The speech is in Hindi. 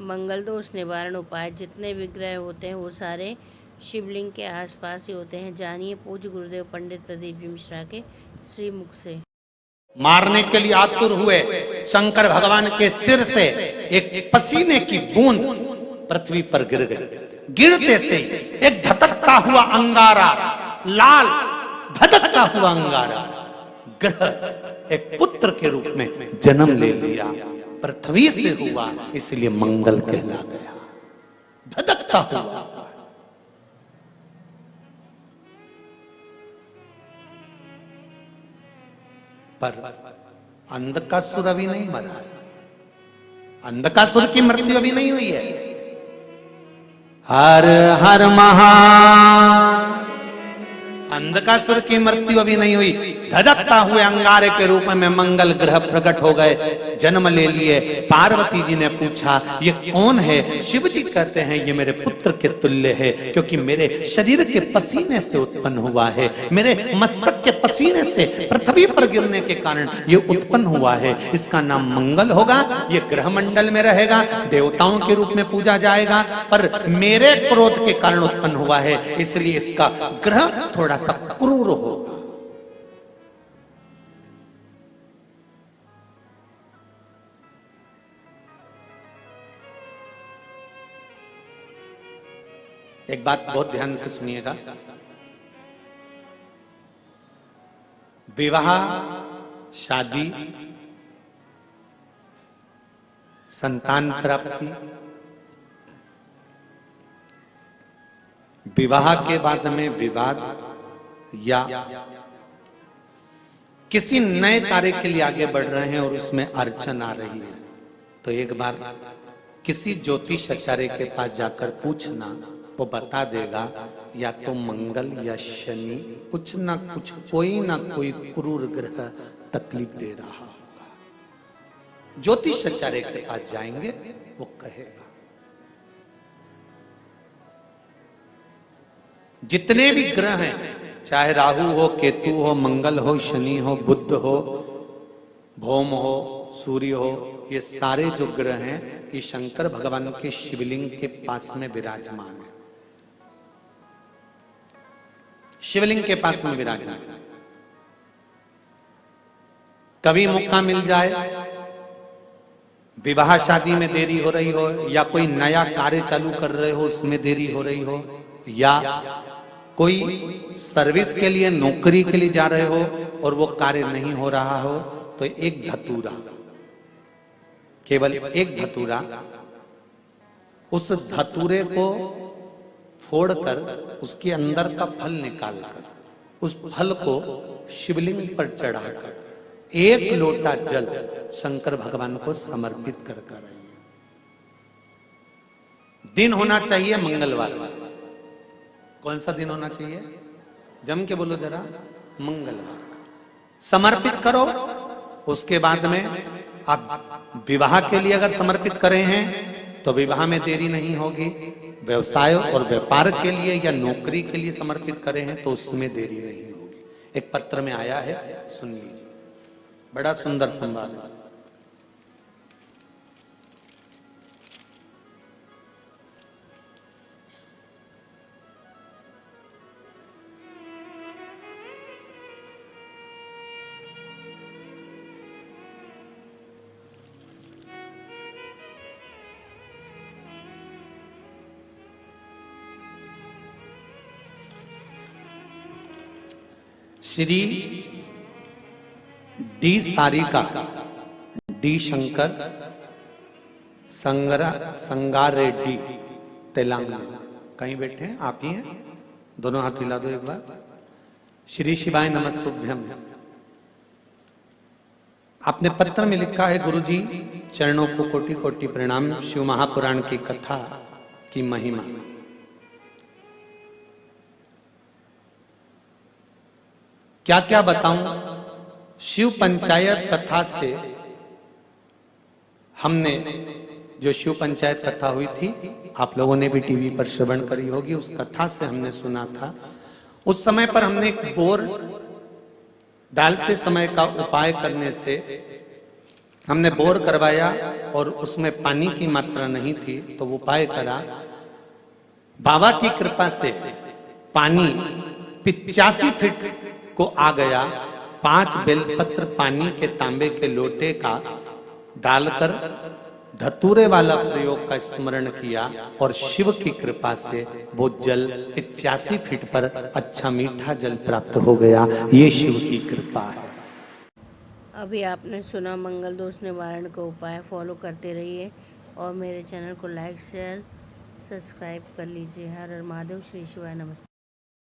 मंगल दोष निवारण उपाय। जितने विग्रह होते हैं वो सारे शिवलिंग के आसपास ही होते हैं। जानिए पूज्य गुरुदेव पंडित प्रदीप जी मिश्रा के श्री मुख से। मारने के लिए आतुर हुए शंकर भगवान के सिर से एक पसीने की बूंद पृथ्वी पर गिर गई। गिरते से एक धधकता हुआ अंगारा, लाल धधकता हुआ अंगारा ग्रह एक पुत्र के रूप में जन्म ले लिया। पृथ्वी से हुआ इसलिए मंगल कहला गया। धधकता हुआ। पर अंधकासुर अभी नहीं मरा है। अंधकासुर की मृत्यु अभी नहीं हुई है। हर हर महा अंधकासुर की मृत्यु अभी नहीं हुई। धधकता हुए अंगारे के रूप में मंगल ग्रह प्रकट हो गए, जन्म ले लिए। पार्वती जी ने पूछा ये कौन है? शिव जी कहते हैं ये मेरे पुत्र के तुल्य है, क्योंकि मेरे शरीर के पसीने से उत्पन्न हुआ है। मेरे मस्तक के पसीने से पृथ्वी पर गिरने के कारण ये उत्पन्न हुआ है। इसका नाम मंगल होगा। ये ग्रह मंडल में रहेगा, देवताओं के रूप में पूजा जाएगा, पर मेरे क्रोध के कारण उत्पन्न हुआ है, इसलिए इसका ग्रह थोड़ा सा क्रूर होगा। एक बात बहुत ध्यान से सुनिएगा। विवाह, शादी, संतान प्राप्ति, विवाह के बाद में विवाद या किसी नए कार्य के लिए आगे बढ़ रहे हैं और उसमें अड़चन आ रही है, तो एक बार किसी ज्योतिष आचार्य के पास जाकर पूछना, वो बता देगा या तो मंगल या शनि कुछ ना कुछ, कोई ना कोई क्रूर ग्रह तकलीफ दे रहा होगा। ज्योतिष आचार्य के पास जाएंगे, वो कहेगा। जितने भी ग्रह हैं, चाहे राहु हो, केतु हो, मंगल हो, शनि हो, बुध हो, भौम हो, सूर्य हो, ये सारे जो ग्रह हैं ये शंकर भगवान के शिवलिंग के पास में विराजमान है। शिवलिंग के पास में विराजमान। कभी मौका मिल जाए, विवाह शादी में देरी हो रही हो, या कोई नया कार्य चालू कर रहे हो उसमें देरी हो रही हो, या कोई सर्विस के लिए, नौकरी के लिए जा रहे हो और वो कार्य नहीं हो रहा हो, तो एक धतूरा, केवल एक धतूरा, उस धतूरे को फोड़कर उसके अंदर का फल निकालकर उस फल को शिवलिंग पर चढ़ाकर एक लोटा जल शंकर भगवान को समर्पित कर आइए। दिन होना चाहिए मंगलवार। कौन सा दिन होना चाहिए? जम के बोलो जरा। मंगलवार का समर्पित करो। उसके बाद में आप विवाह के लिए अगर समर्पित करें हैं तो विवाह में देरी नहीं होगी। व्यवसाय और व्यापार के लिए या नौकरी के लिए समर्पित करें हैं तो उसमें देरी नहीं होगी। एक पत्र में आया है, सुन लीजिए, बड़ा सुंदर संवाद है। Shri D Sarika, D Shankar, संगार Reddy, Telangana. कहीं बैठे हैं? आप ही हैं? दोनों हाथ हिला दो एक बार। श्री शिवाय नमस्तुभ्यम। आपने पत्र में लिखा है, गुरुजी चरणों को कोटि कोटि प्रणाम। शिव महापुराण की कथा की महिमा। क्या क्या बताऊं? शिव पंचायत कथा से हमने, जो शिव पंचायत कथा हुई थी, आप लोगों ने भी टीवी पर श्रवण करी होगी, उस कथा से हमने सुना था। उस समय पर हमने एक बोर डालते समय का उपाय करने से हमने बोर करवाया और उसमें पानी की मात्रा नहीं थी, तो वो उपाय करा, बाबा की कृपा से पानी 85 फीट को आ गया। 5 बेलपत्र पानी के तांबे के लोटे का डालकर धतूरे वाला प्रयोग का स्मरण किया और शिव की कृपा से वो जल 85 फीट पर अच्छा मीठा जल प्राप्त हो गया। ये शिव की कृपा है। अभी आपने सुना मंगल दोष निवारण का उपाय। फॉलो करते रहिए और मेरे चैनल को लाइक शेयर सब्सक्राइब कर लीजिए। हर हर महादेव, श्री शिवाय, नमस्ते।